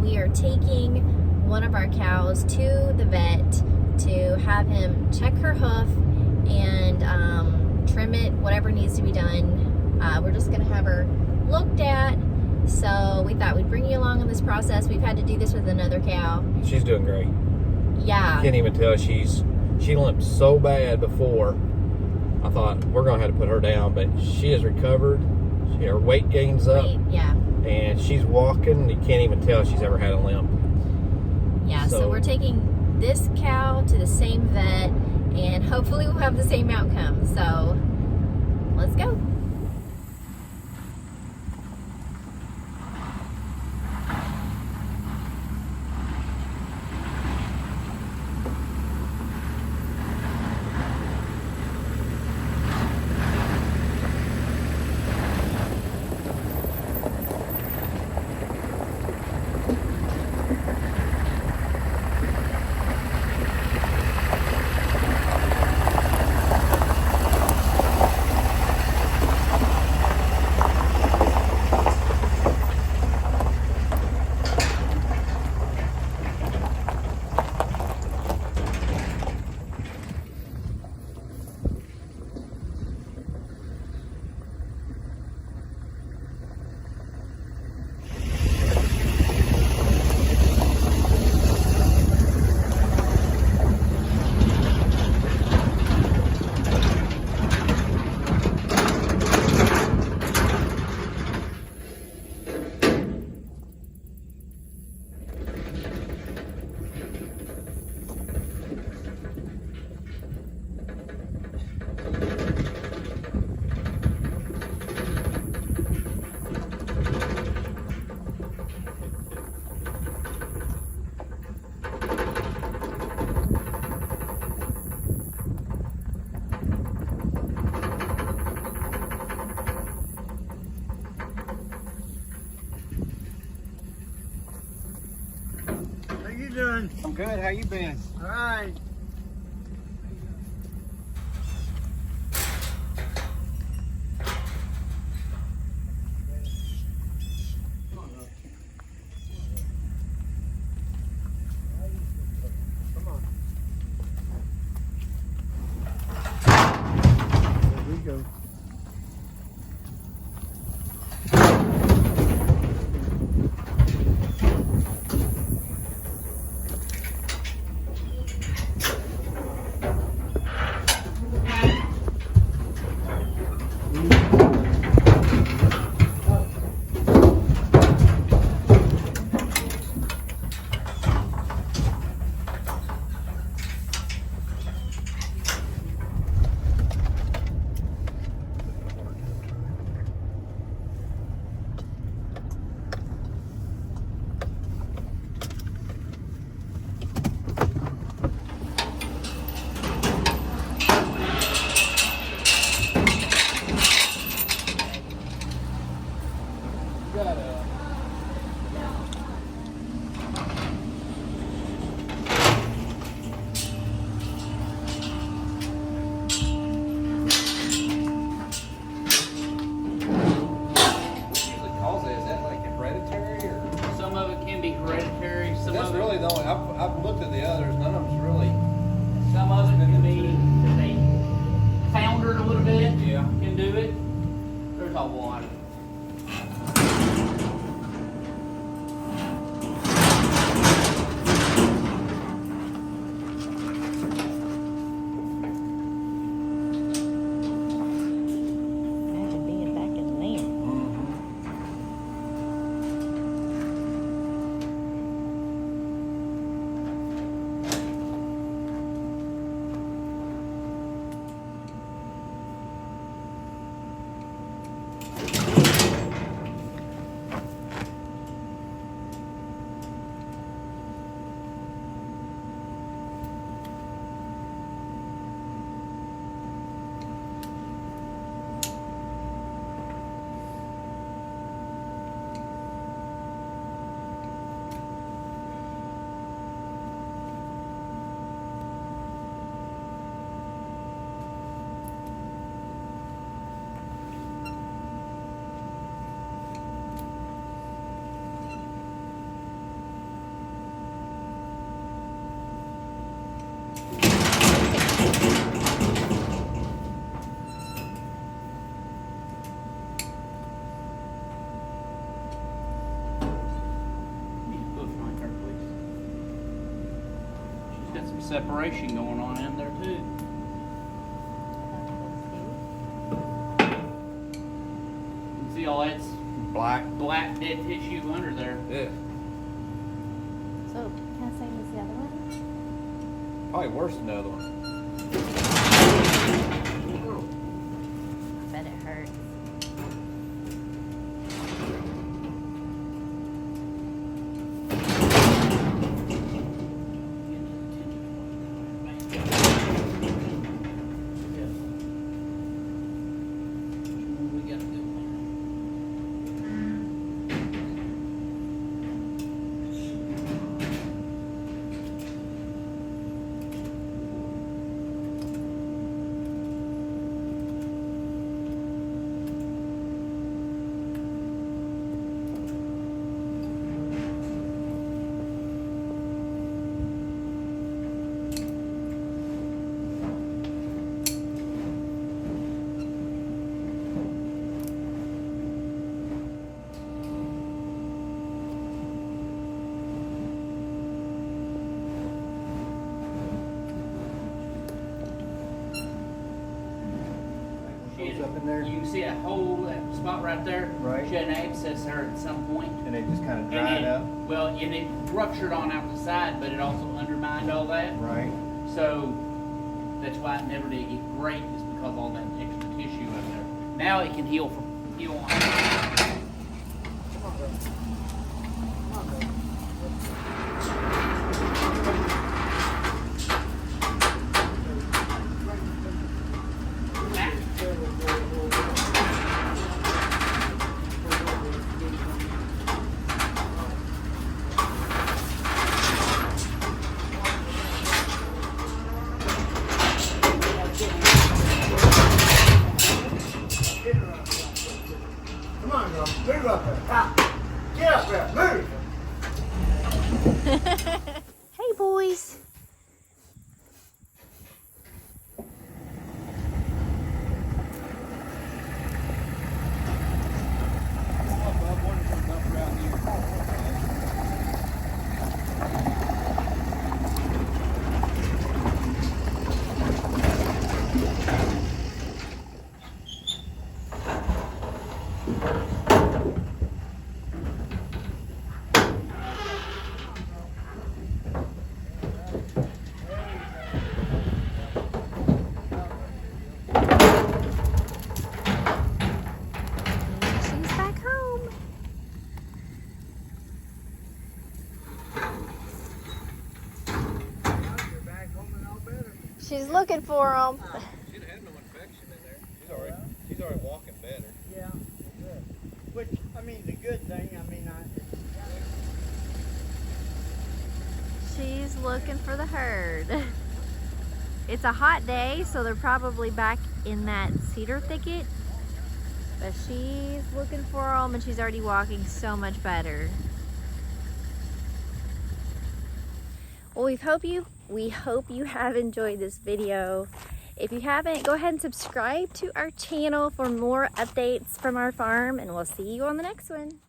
we are taking one of our cows to the vet to have him check her hoof and trim it, whatever needs to be done. We're just gonna have her looked at. So we thought we'd bring you along in this process. We've had to do this with another cow. She's doing great. Yeah. Can't even tell. She limped so bad before. I thought we're gonna have to put her down, but she has recovered. Her weight gains up. Yeah. And she's walking. You can't even tell she's ever had a limp. Yeah. So we're taking this cow to the same vet, and hopefully we'll have the same outcome. So let's go. Doing? I'm good. How you been? All right. Come on. There we go. I've looked at the others. None of them's really. Some of it can be if they foundered a little bit. Yeah. Can do it. There's a one. Imagine being back in land. separation going on in there too. You can see all that's Black. black dead tissue under there. Yeah. So, kind of same as the other one? Probably worse than the other one. I bet it hurts. Up in there, You can see a hole, that spot right there. Right. She had an abscess there at some point. and it just kind of And dried it, up, well, and it ruptured on out the side, but it also undermined all that. right? So that's why it never did get great, is because of all that extra tissue up there. Now it can heal on. Come on, girl. Move up there. Ah. Get up there. Move. Hey, boys. She's back home. She's looking for him. She didn't have no infection in there. She's already walking better. Yeah, good. Which, I mean, the good thing, She's looking for the herd. It's a hot day, so they're probably back in that cedar thicket. But she's looking for them, and she's already walking so much better. Well, we hope you have enjoyed this video. If you haven't, go ahead and subscribe to our channel for more updates from our farm, and we'll see you on the next one.